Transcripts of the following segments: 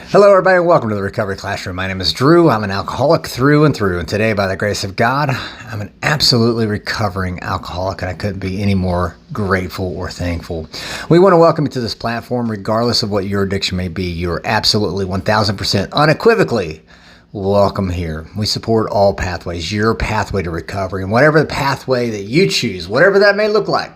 Hello, everybody, and welcome to the Recovery Classroom. My name is Drew. I'm an alcoholic through and through, and today, by the grace of God, I'm an absolutely recovering alcoholic, and I couldn't be any more grateful or thankful. We want to welcome you to this platform, regardless of what your addiction may be. You're absolutely 1,000% unequivocally welcome here. We support all pathways, your pathway to recovery, and whatever the pathway that you choose, whatever that may look like,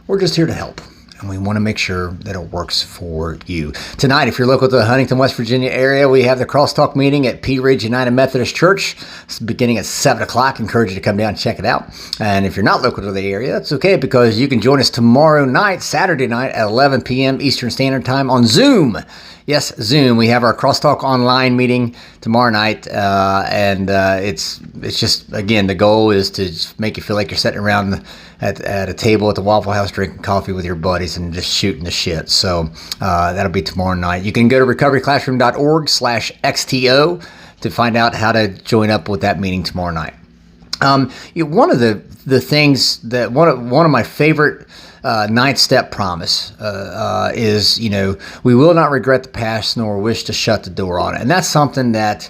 we're just here to help. And we want to make sure that it works for you. Tonight, if you're local to the Huntington, West Virginia area, we have the Crosstalk meeting at Pea Ridge United Methodist Church. It's beginning at 7 o'clock. I encourage you to come down and check it out. And if you're not local to the area, that's okay, because you can join us tomorrow night, Saturday night at 11 p.m. Eastern Standard Time on Zoom. Yes, Zoom. We have our Crosstalk online meeting tomorrow night, and it's just, again, the goal is to just make you feel like you're sitting around at a table at the Waffle House drinking coffee with your buddies and just shooting the shit. So that'll be tomorrow night. You can go to recoveryclassroom.org/XTO to find out how to join up with that meeting tomorrow night. One of the things that one of my favorite ninth step promise is, we will not regret the past nor wish to shut the door on it. And that's something that,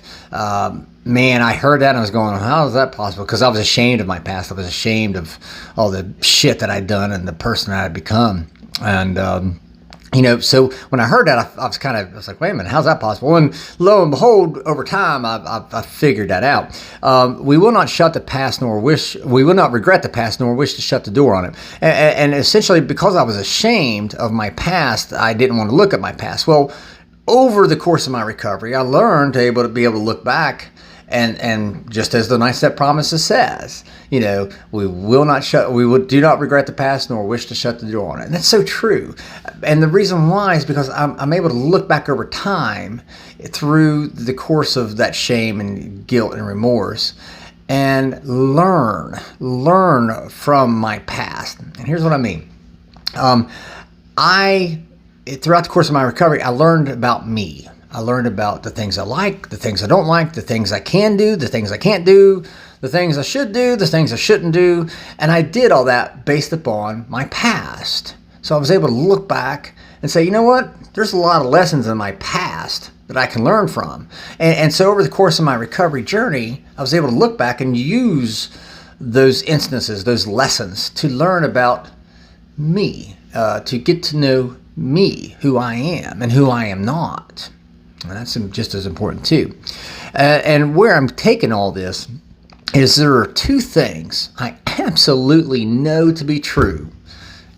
man, I heard that and I was going, how is that possible? Because I was ashamed of my past. I was ashamed of all the shit that I'd done and the person that I'd become. And, so when I heard that, I was like, wait a minute, how's that possible? And lo and behold, over time, I figured that out. We will not regret the past nor wish to shut the door on it. And essentially, because I was ashamed of my past, I didn't want to look at my past. Well, over the course of my recovery, I learned to be able to look back. And just as the ninth step promises says, we do not regret the past nor wish to shut the door on it. And that's so true. And the reason why is because I'm able to look back over time through the course of that shame and guilt and remorse and learn from my past. And here's what I mean. Throughout the course of my recovery, I learned about me. I learned about the things I like, the things I don't like, the things I can do, the things I can't do, the things I should do, the things I shouldn't do. And I did all that based upon my past. So I was able to look back and say, you know what? There's a lot of lessons in my past that I can learn from. And so over the course of my recovery journey, I was able to look back and use those instances, those lessons to learn about me, to get to know me, who I am and who I am not. And that's just as important too. And where I'm taking all this is there are two things I absolutely know to be true,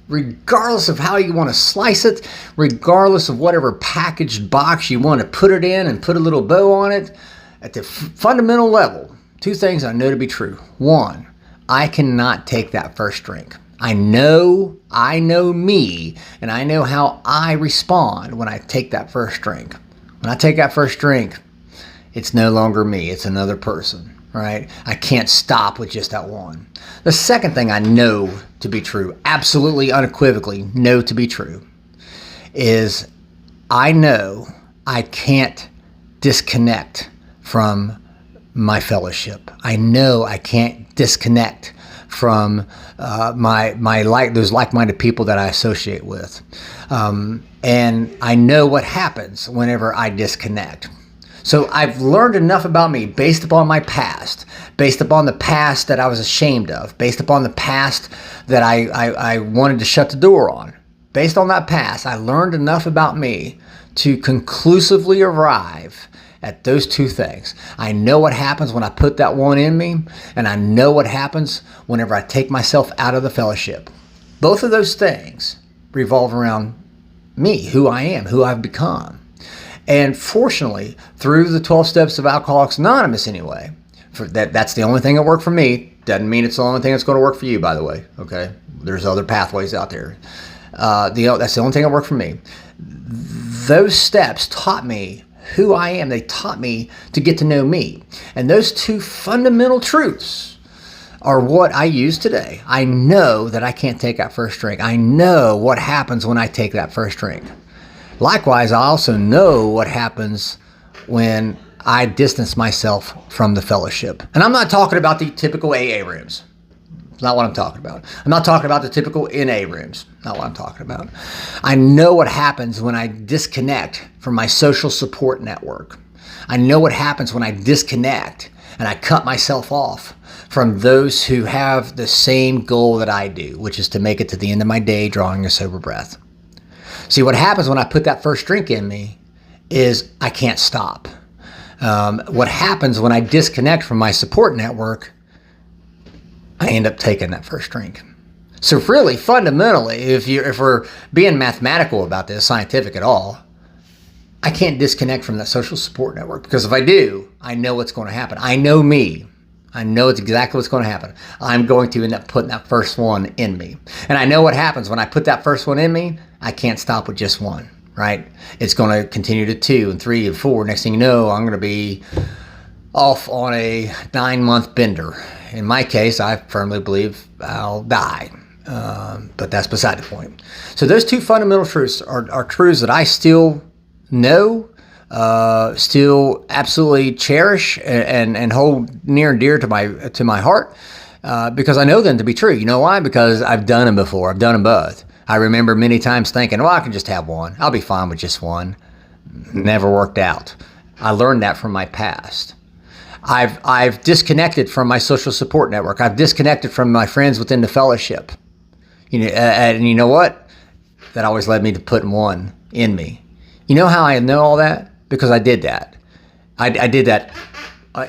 regardless of how you want to slice it, regardless of whatever packaged box you want to put it in and put a little bow on it. At the fundamental level, two things I know to be true. One, I cannot take that first drink. I know me, and I know how I respond when I take that first drink. When I take that first drink, it's no longer me. It's another person, right? I can't stop with just that one. The second thing I know to be true, absolutely unequivocally know to be true, is I know I can't disconnect from my fellowship. I know I can't disconnect from those like-minded people that I associate with. And I know what happens whenever I disconnect. So I've learned enough about me based upon my past, based upon the past that I was ashamed of, based upon the past that I wanted to shut the door on. Based on that past, I learned enough about me to conclusively arrive at those two things. I know what happens when I put that one in me, and I know what happens whenever I take myself out of the fellowship. Both of those things revolve around me, who I am, who I've become. And fortunately, through the 12 steps of Alcoholics Anonymous anyway, that's the only thing that worked for me. Doesn't mean it's the only thing that's going to work for you, by the way. Okay? There's other pathways out there. That's the only thing that worked for me. Those steps taught me who I am. They taught me to get to know me. And those two fundamental truths are what I use today. I know that I can't take that first drink. I know what happens when I take that first drink. Likewise, I also know what happens when I distance myself from the fellowship. And I'm not talking about the typical AA rooms. Not what I'm talking about. I'm not talking about the typical NA rooms. Not what I'm talking about. I know what happens when I disconnect from my social support network. I know what happens when I disconnect and I cut myself off from those who have the same goal that I do, which is to make it to the end of my day drawing a sober breath. See, what happens when I put that first drink in me is I can't stop. What happens when I disconnect from my support network, I end up taking that first drink. So really, fundamentally, if we're being mathematical about this, scientific at all, I can't disconnect from that social support network, because if I do, I know what's going to happen. I know me. I know it's exactly what's going to happen. I'm going to end up putting that first one in me. And I know what happens when I put that first one in me. I can't stop with just one, right? It's going to continue to 2 and 3 and 4. Next thing you know, I'm going to be off on a 9-month bender. In my case, I firmly believe I'll die. But that's beside the point. So those two fundamental truths are truths that I still know, still absolutely cherish and hold near and dear to my heart, because I know them to be true. You know why? Because I've done them before. I've done them both. I remember many times thinking, well, I can just have one. I'll be fine with just one. Never worked out. I learned that from my past. I've disconnected from my social support network. I've disconnected from my friends within the fellowship. And you know what? That always led me to putting one in me. You know how I know all that? Because I did that. I did that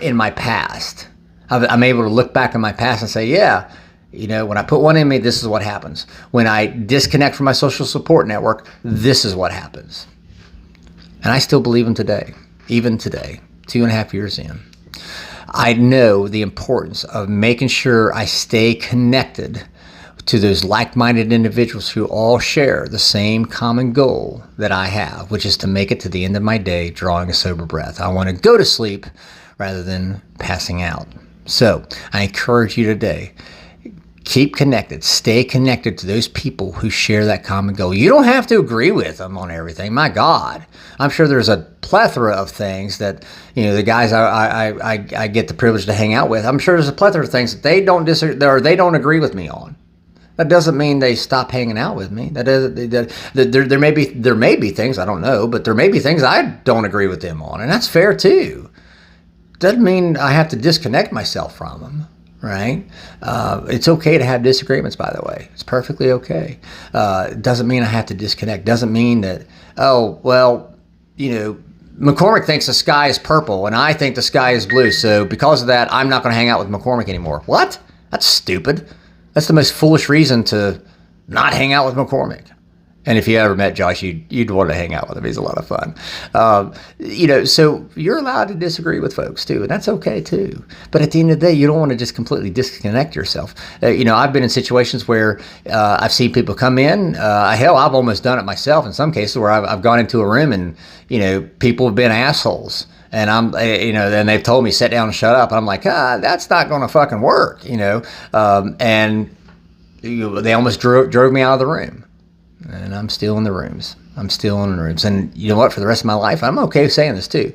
in my past. I'm able to look back in my past and say, yeah, when I put one in me, this is what happens. When I disconnect from my social support network, this is what happens. And I still believe them today, even today, 2.5 years in. I know the importance of making sure I stay connected to those like-minded individuals who all share the same common goal that I have, which is to make it to the end of my day drawing a sober breath. I want to go to sleep rather than passing out. So I encourage you today, keep connected, stay connected to those people who share that common goal. You don't have to agree with them on everything. My God, I'm sure there's a plethora of things that, the guys I get the privilege to hang out with, I'm sure there's a plethora of things that they don't disagree or they don't agree with me on. That doesn't mean they stop hanging out with me. There may be things I don't know, but there may be things I don't agree with them on, and that's fair too. Doesn't mean I have to disconnect myself from them, right? It's okay to have disagreements, by the way. It's perfectly okay. Doesn't mean I have to disconnect. Doesn't mean that, McCormick thinks the sky is purple and I think the sky is blue, so because of that, I'm not going to hang out with McCormick anymore. What? That's stupid. That's the most foolish reason to not hang out with McCormick. And if you ever met Josh, you'd want to hang out with him. He's a lot of fun. So you're allowed to disagree with folks too, and that's okay too. But at the end of the day, you don't want to just completely disconnect yourself. I've been in situations where I've seen people come in. Hell, I've almost done it myself in some cases where I've gone into a room and, people have been assholes. And then they've told me, sit down and shut up. And I'm like, that's not going to fucking work, and they almost drove me out of the room. And I'm still in the rooms. And you know what? For the rest of my life, I'm okay saying this too.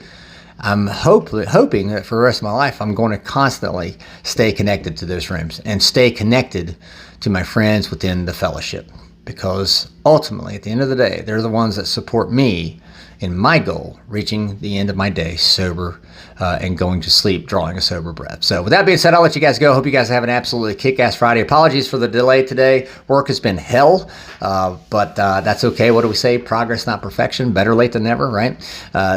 I'm hoping that for the rest of my life, I'm going to constantly stay connected to those rooms and stay connected to my friends within the fellowship. Because ultimately, at the end of the day, they're the ones that support me in my goal, reaching the end of my day sober and going to sleep, drawing a sober breath. So with that being said, I'll let you guys go. Hope you guys have an absolutely kick-ass Friday. Apologies for the delay today. Work has been hell, but that's okay. What do we say? Progress, not perfection. Better late than never, right?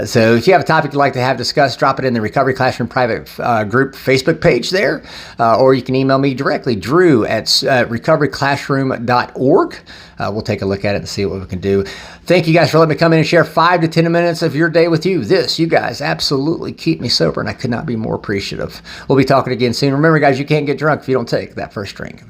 So if you have a topic you'd like to have discussed, drop it in the Recovery Classroom private group Facebook page there, or you can email me directly, Drew at recoveryclassroom.org. We'll take a look at it and see what we can do. Thank you guys for letting me come in and share 5 to 10 minutes of your day with you. You guys absolutely keep me sober, and I could not be more appreciative. We'll be talking again soon. Remember, guys, you can't get drunk if you don't take that first drink.